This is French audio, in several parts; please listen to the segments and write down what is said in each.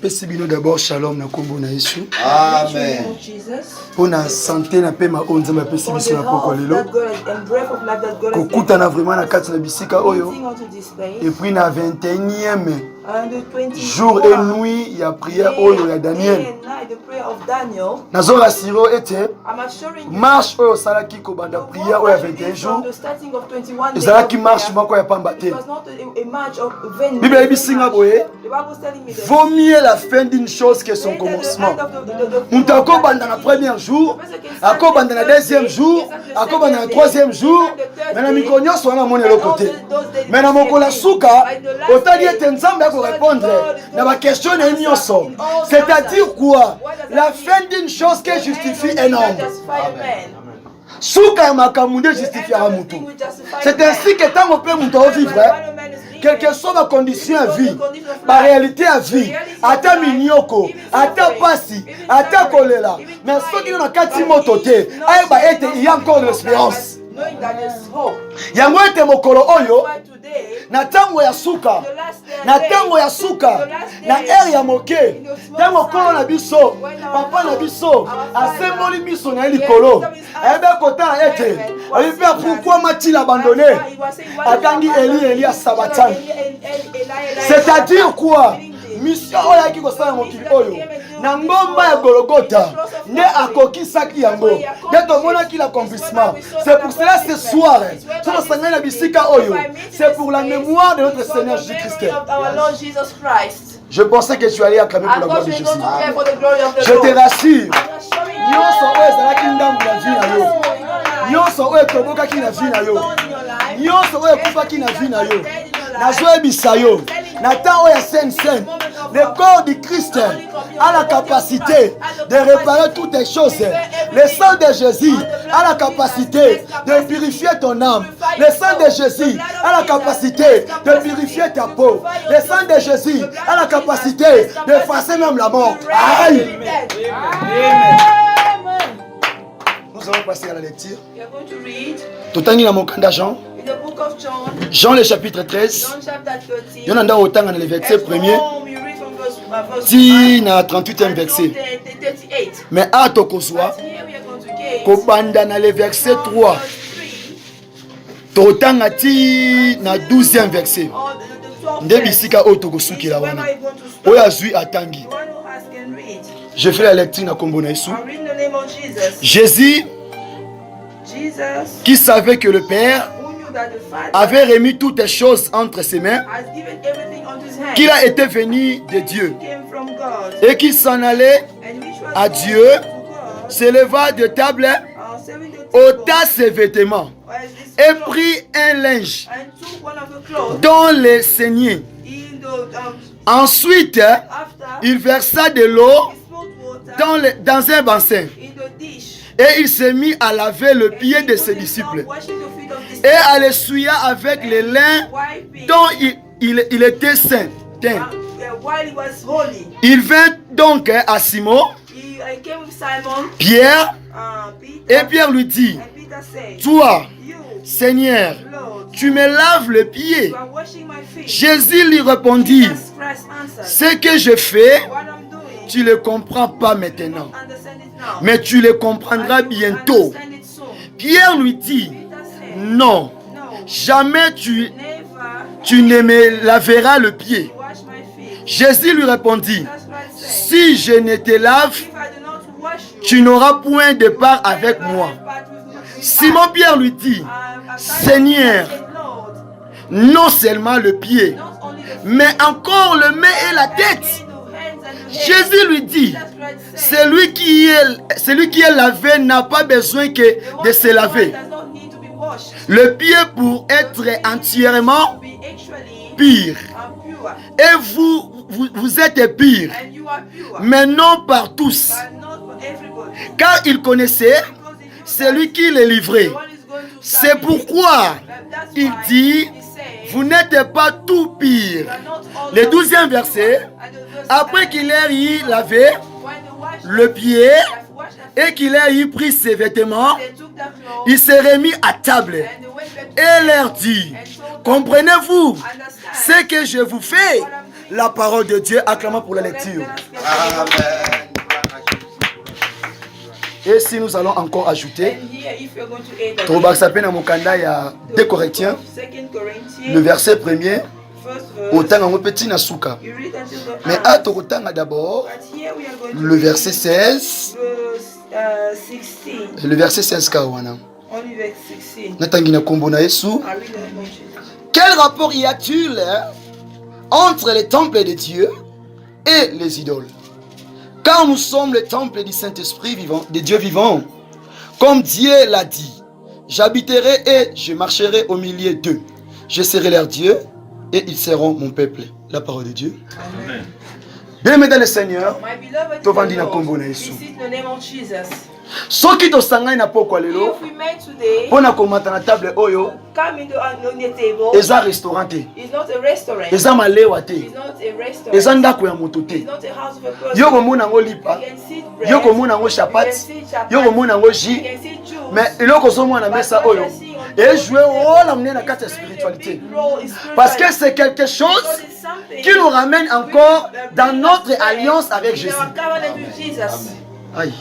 napesi bino d'abord shalom na kombo na Yesu. Amen. Pour la santé na pema onza mapesi biso na poko lelo. Kokutana vraiment na kati na bisika oyo. Et puis na 21e jour et nuit il y a prière oyo ya Daniel. Nazo rasiro ete marche oyo salaki ko banda prière oyo ya 21 jours. Ezalaki marche moko ya pamba te. Bible ebisinga boye. Vaut mieux la fin d'une chose que son commencement. Moutako banda na premier jour, ako banda na deuxième jour, ako banda na troisième jour, mais na mikonyo so na moni le côté. Mais na mokola suka, otali ete nzambe ako répondre na ba question na nyonso. C'est-à-dire quoi? La fin d'une chose qui justifie un homme. Souka makamunde justifiera mutu. C'est ainsi que tant on peut mutu vivre, quelle que soit ma condition à vie, ma réalité à vie, ata minyoko, ata pasi, ata kolela, mais ce qui nous a quatre mototé, il y a encore de l'espérance. Yango ete mokolo oyo na tango ya suka na tango ya suka na ere ya moke tango kolo na biso papa na biso asemboli biso na likolo ebe kotala ete alipe pourquoi m'a-t-il abandonné atangi Eli à Sabatani, c'est-à-dire quoi? Mission oyo ki kosala mokili oyo na ngomba ya Golgotha ne akokisaki yango nde tomonaki l'accomplissement. C'est pour cela ce soir tosangana na bisika oyo c'est pour la mémoire de notre Seigneur Jésus-Christ. Je pensais que tu allais acclamer pour la gloire de Jésus. Je te rassure, nyonso oyo ezalaki ndambu na vie na yo, nyonso oyo tobokaki na vie na yo, nyonso oyo ekufaki na vie na yo, nazoyebisa yo na temps oyo ya Saint-Saint, le corps du Christ a la capacité de réparer toutes les choses. Le sang de Jésus a la capacité de purifier ton âme. Le sang de Jésus a la capacité de purifier ta peau. Le sang de Jésus a la capacité d'effacer même la mort. Aïe. Nous allons passer à la lecture. Tout en mon candidat Jean. Jean le chapitre 13. Il y en a autant dans le verset 1er. Si na 38e verset. Mais à Tokoswa, Kobanda na le verset 3. Totanga ti na 12e verset. Ndebisika otokosuki la wana. Oya zui atangi. Je fais la lecture na kombo na Yesu. Jésus qui savait que le Père avait remis toutes les choses entre ses mains, qu'il a été venu de Dieu et qu'il s'en allait à Dieu, s'éleva de table, ôta ses vêtements et prit un linge dont les saignait. Ensuite, il versa de l'eau dans un bassin et il s'est mis à laver le pied de ses disciples et à l'essuyer avec les lins dont il était saint. Il vint donc à Simon, Pierre, et Pierre lui dit, toi, Seigneur, tu me laves le pied. Jésus lui répondit, ce que je fais, tu ne le comprends pas maintenant, mais tu le comprendras bientôt. Pierre lui dit, non, jamais tu ne me laveras le pied. Jésus lui répondit, si je ne te lave, tu n'auras point de part avec moi. Simon Pierre lui dit, Seigneur, non seulement le pied, mais encore le nez et la tête. Jésus lui dit, celui qui est lavé n'a pas besoin que de se laver le pied pour être entièrement pur. Et vous êtes purs, mais non par tous. Car il connaissait celui qui les livrait. C'est pourquoi il dit, vous n'êtes pas tout purs. Le 12e verset, après qu'il ait eu lavé le pied et qu'il ait eu pris ses vêtements, il s'est remis à table et leur dit, comprenez-vous ce que je vous fais? la parole de Dieu. Acclamons pour la lecture. Amen. Et si nous allons encore ajouter, 2 Corinthiens, le verset 1er, autant en petit nasuka. Mais à Torotanga d'abord, le verset 16, le verset 16 kawana. Quel rapport y a-t-il entre les temples de Dieu et les idoles? Car nous sommes le temple du Saint-Esprit vivant, de Dieu vivant. Comme Dieu l'a dit, j'habiterai et je marcherai au milieu d'eux. Je serai leur Dieu et ils seront mon peuple. La parole de Dieu. Amen. Bien-aimés dans le Seigneur, tu vas dire combo na Yesu. Soki to sangani na poko lelo. Pona komata na table oyo. Eza restaurant te. Eza malewa te. Eza ndako ya moto te. Yo komona ngo lipa. Yo komona ngo chapat. Yo komona ngo ji. Mais eloko zomona mesa oyo. Et jouer rôle amener dans la spiritualité. Parce que c'est quelque chose qui nous ramène encore dans notre alliance avec Jésus. Aïe.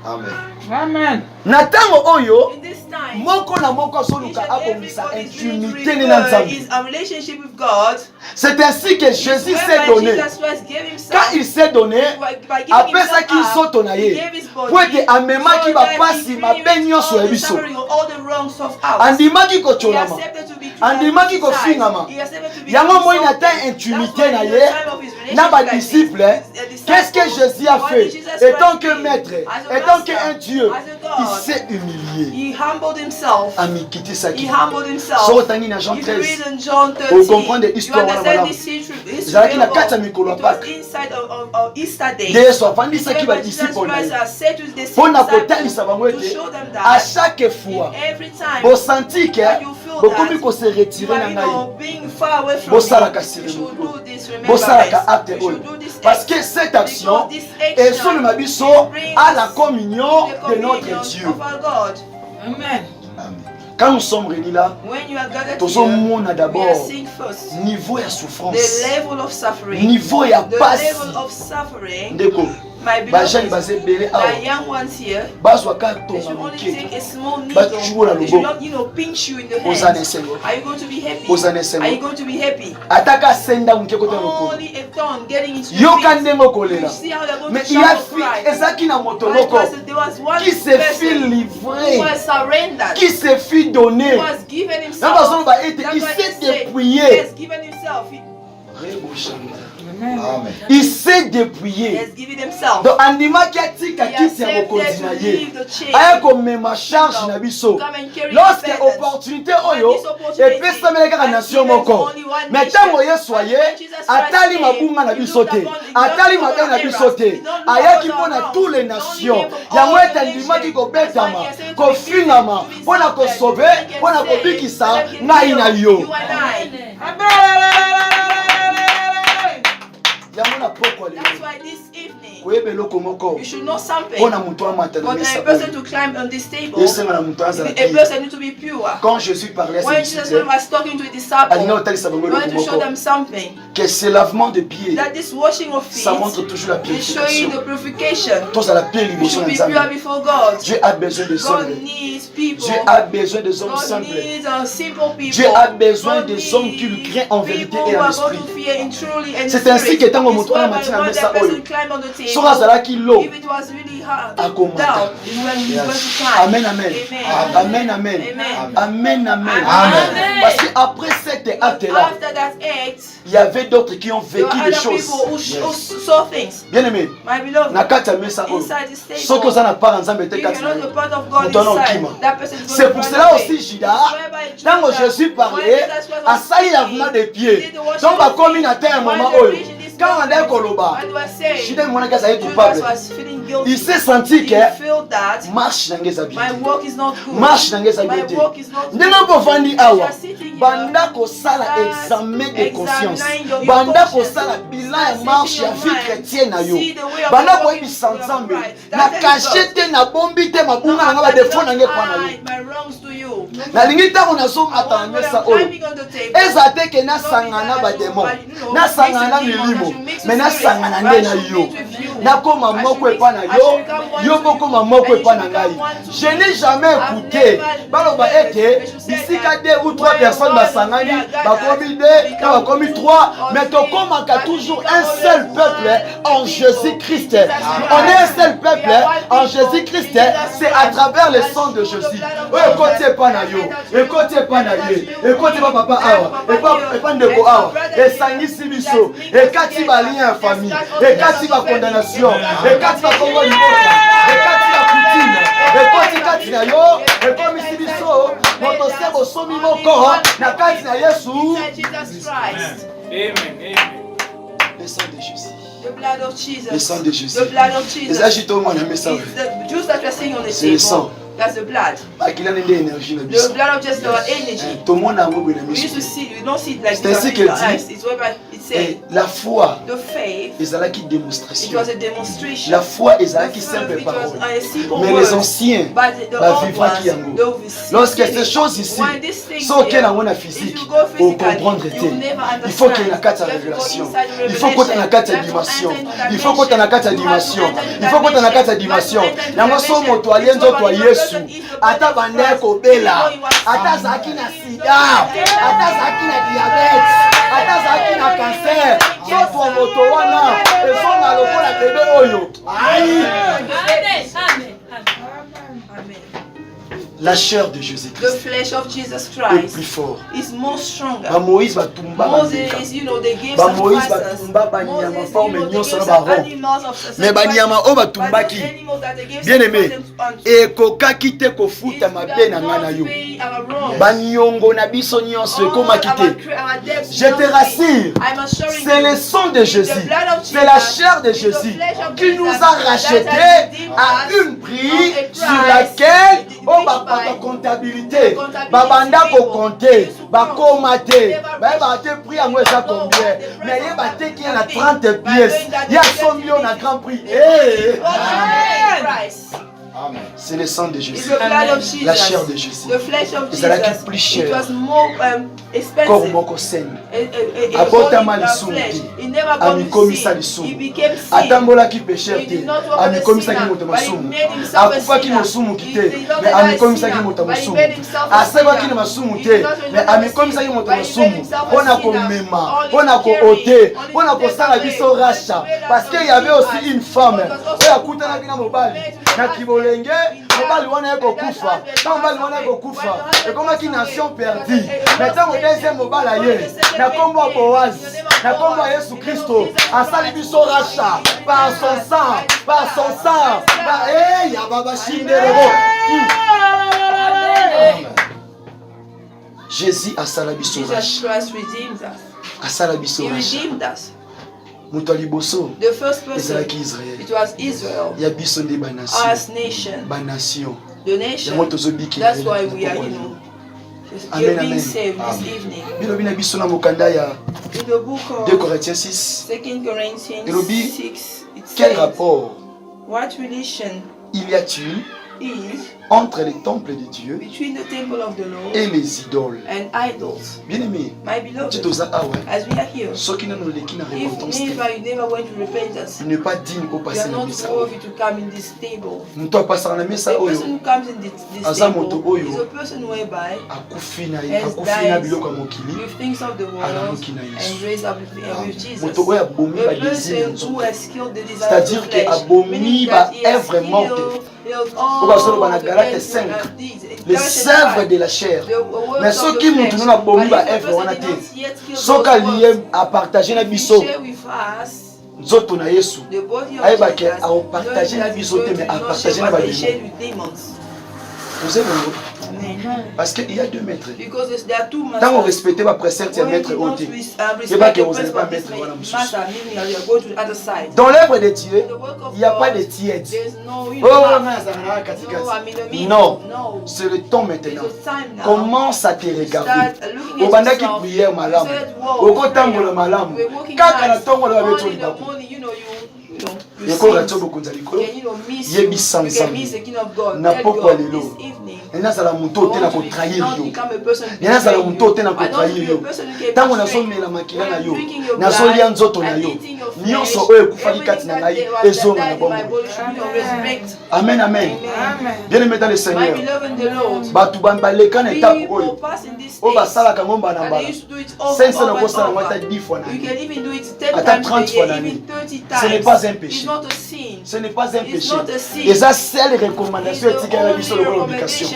Amen. Amen. Natango oyo moko na moko soluka abomisa intimité na Nzambe. C'est ainsi que Jésus s'est donné. Quand il s'est donné, après ça qu'il saute na ye. Pour que amema ki ba pasi ma benyo so ebiso. Andima ki ko cholama. Andima ki ko fingama. Yango moi na ta intimité na ye. Na ba disciple, qu'est-ce que Jésus a fait? Étant que maître, étant qu'un Dieu, il s'est humilié. He humbled himself. He humbled himself. So tani na Jean 13. Vous comprenez l'histoire de la Zalaki na kata mikolo pak. Easter day. Yesu afandisa ki ba disciple. Pona kotalisa bango ete à chaque fois bo senti que bokomi ko se retirer na ngai. Bo sala ka siremu. Bo sala ka acte oyo. Parce que cette action est sur le mabiso à la communion de notre Dieu. Amen. Quand nous sommes réunis là, nous sommes d'abord niveau de souffrance, niveau de passion. My young ones here, they should only take a small needle. They should not, pinch you in the hand. Are you going to be happy? Are you going to be happy? Only a thorn getting into your face. You see how they're going to shout cry. There was one person who was surrendered, who was given himself. That's why he has given himself. Amen. Il s'est dépouillé. Donc anima qui a tika kiti ya mokonzi na ye. Aya ko mema charge na biso. Lorsque opportunité oyo epesa meleka na nation moko. Mais tango Yesu aye atali mabunga na biso te. Atali mabe na biso te. Aya ki pona tous les nations. Yango eta ndima ki ko betama, ko fingama, pona ko sauver, pona ko bikisa ngai na yo. That's why this evening you should know something. For a person to climb on this table, a person needs to be pure. Quand Jésus parlait when Jesus was talking to the disciples, he wanted to show them something. Que ce lavement de pieds, that this washing of feet, ça montre toujours la purification. Is showing the purification. You should be pure before God. Dieu a besoin de God needs people. Dieu a besoin des hommes simples. Dieu a besoin des hommes qui lui créent en vérité et en esprit. C'est ainsi que tant que mon toit matin à messa oyo. Sora zalaki lo. Akomata. Amen amen. Amen amen. Amen amen. Parce que après cet acte là, il y avait d'autres qui ont vécu des choses. Bien aimé. Nakata messa oyo. Ceux qui ont na part ensemble te kati. C'est pour cela aussi Judas, quand Jésus parlait, a sali lavement des pieds. Donc va comme à un moment oyo. Quand on est koloba, Judas mon gars est coupable. Il s'est senti que marche dans les habits. Marche dans les habits. Ndenge ko vandi awa. Banda ko sala examen de conscience. Banda ko sala bilan marche ya vie chrétienne na yo. Banda ko bi sanzambe. Na cachete na bombi te mabunga na ba defo na nge kwa na yo. nalingi ntango nazomata na mesa oyo eza te ke nasangana na bademo nasangana na milimo me nasangana nde na yo nakoma moko epa na yo yo bokoma moko epa na ngai. Je n'ai jamais écouté baloba ete bisika 2 ou 3 personnes basangani bakomi 2 na bakomi 3 mais tokomaka toujours un seul peuple en Jésus-Christ. On est un seul peuple en Jésus-Christ, c'est à travers le sang de Jésus. Écoutez pas na yo, écoutez pas na ye, écoutez pas papa awa, et pas ndeko awa, et sangisi biso, et kati ba lien en famille, et kati ba condamnation, et kati ba kongo libota, et kati ba poutine, et kati na yo, et comme ici biso, moto sebo somi moko, na kati na Yesu. Amen. Le sang de Jésus. The blood of Jesus. Le sang de Jésus. The blood of Jesus. The juice that we are seeing on the c'est le sang. table. That's the blood. The blood of Jesus, our energy. We used to see, we don't see it like this. It's whereby it says la foi. The faith. It was a demonstration. La foi est la simple parole. Mais les anciens, la vivra qui yango. Lorsque ces choses ici sont qu'elle a une physique, pour comprendre il faut qu'il y ait une carte de révélation. Il faut qu'il y ait une carte de dimension. Il faut qu'il y ait une carte de dimension. Il faut qu'il y ait une carte de dimension. Yango so moto alienzo to Yesu. Ata bandeko bela. Ata zaki na sida. Ata zaki na diabète. Ata zaki na cancer. So to moto wana. Eso na lokola bébé oyo. Aïe. Amen. Amen. La chair de Jésus-Christ. The flesh of Jesus Christ est plus fort. Is more stronger. Moïse batumba bandeka. Moïse batumba banyama forme nyonso na baron. Mais banyama o batumbaki. Bien aimé. Et kokaki te kofuta mabe na ngana yo. Banyongo na biso nyonso komaki te. Je te rassure. C'est le sang de Jésus. C'est la chair de Jésus qui nous a rachetés à une prix sur laquelle on va pas de comptabilité. Babanda ko compter, ba komate, ba te prix à moi ça combien. Mais il va te qui a 30 pièces. Il y a 100 millions à grand prix. C'est le sang de Jésus. La chair de Jésus. C'est la qui est plus chère. Comme mon conseil. Abotama lisumuki. Amikomisa lisumu. Atambola ki pécherté. Amikomisa ki motomasumu. Akufa ki mosumu kite. Mais amikomisa ki motomasumu. Aseba ki masumu te. Mais amikomisa ki motomasumu. On a komema. On a ko ôté. On a ko sala biso racha. Parce qu'il y avait aussi une femme. Elle a coûté la vie dans mon bal. Na kibole. Mobali wana yako kufa, tant mobali wana yako kufa, et comme une nation perdue. Maintenant au deuxième mobali aye, na kombo Boaz, na kombo Yesu Christo, asali biso racha par son sang, ya baba shinderebo. Jésus a sala biso racha. Asala biso racha. The first person, it was Israel, us nation, the nation. That's why we are, you're being saved this evening. In the book of 2 Corinthians 6, it says, what relation il y a-t-il is entre les temples de Dieu between the temple of the Lord et les idoles. And idols. Bien-aimé, my beloved, as we are here, if never went to repentance, il n'est pas digne au you passer are not worthy to come in this table. The person who comes in this table is a person whereby has died with things of the world and raised up with Jesus. A person who has killed the desire of the flesh, meaning that he has killed all the les œuvres de la chair. Mais ceux qui m'ont donné la bombe à œuvre, on a dit, ceux qui liés à partager la biso, zoto na Yesu, aïba ke à partager la biso mais à partager la démon. Vous savez parce qu'il y a 2 maîtres. Tant on respecte pas précepte, il y a maître haute. C'est pas que vous n'allez pas mettre dans l'œuvre de Dieu, il n'y a pas de tiède. Non, c'est le temps maintenant. Commence à te regarder. Au banda qui prière malam, au côté le malam. Quand on attend on va mettre you can miss the King of God. Tell God this evening. Don't become a person who can betray you. I don't be a person who can betray you. When I'm drinking your blood, I'm eating your flesh, everything that died in my body should be resurrected. Amen, amen. Bien aimé dans le Seigneur. My beloved in the Lord. People pass in this stage. And they used to do it over and over. You can even do it 10 times a year, even 30 times. Ce n'est pas un péché. It's not a sin. Ce n'est pas un It's péché. not a sin. Et ça, c'est les recommandations éthiques à la vie sur le communication.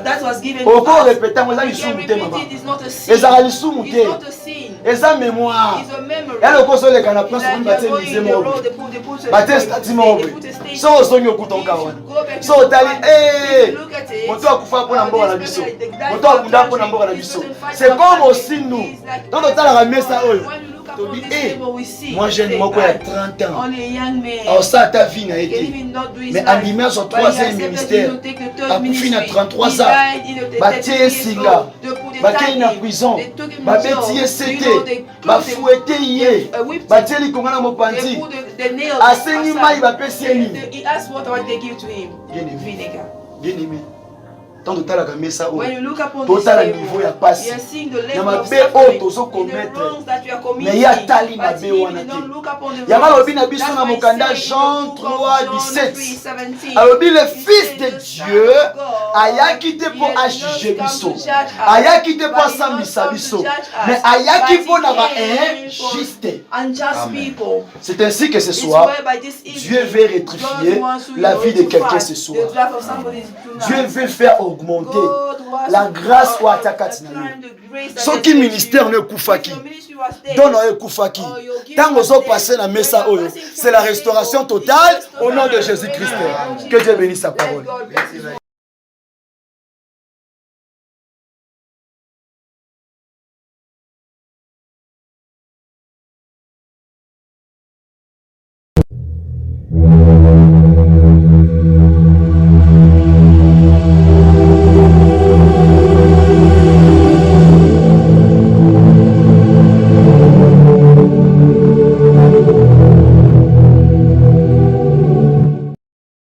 That was given Au to corps us. répétant, vous avez We sous can mouté, repeat maman. it. It's not a sin. Et ça a sous It's mouté. not a sin. Et ça mémoire. It's a memory. Et le conseil les canapés It's sur like une you're bâtisse going misée in the moi. road, they put a Bâtisse stati moi. stage. So osongi okuta okawana. So otali moto akufa pona mboka na biso. Moto akunda pona mboka na biso. C'est comme aussi nous. Donc otala la mesa oyo. Tobi moi jeune moko ya 30 ans. Alors ça ta vie na été. Mais animé sur 3e ministère. Akufi na 33 ans. Batie singa. Batie na prison. Babeti esete. Bafouete ye. Batie likonga na mopanzi. Asengi mai bapesi ye nini? He asked what they give to him. Vinegar. Bien aimé. Tant de talaka mesa o. When you look upon this this table, table, you are seeing the level na of mabe o suffering tozo in the commettre. wrongs that you are committing. Mais ya tali But mabe even wana you don't look upon the te. Yama wrongs. lobi na biso That's na why mokanda it says in Jean the book of John 3:17. 3:17. Alobi le fils de Dieu ayaki te po ajuger biso. Ayaki te po asambisa biso. Mais ayaki po na ba injuste. Unjust people. C'est ainsi que ce soir Dieu veut rectifier la vie de quelqu'un ce soir. Dieu veut faire augmenter la grâce ou attaquati na yo. Soki ministère ne kufaki. Donne au kufaki. Tant ozo passer la messa oyo, c'est la restauration totale au nom de Jésus-Christ. Que Dieu bénisse sa parole.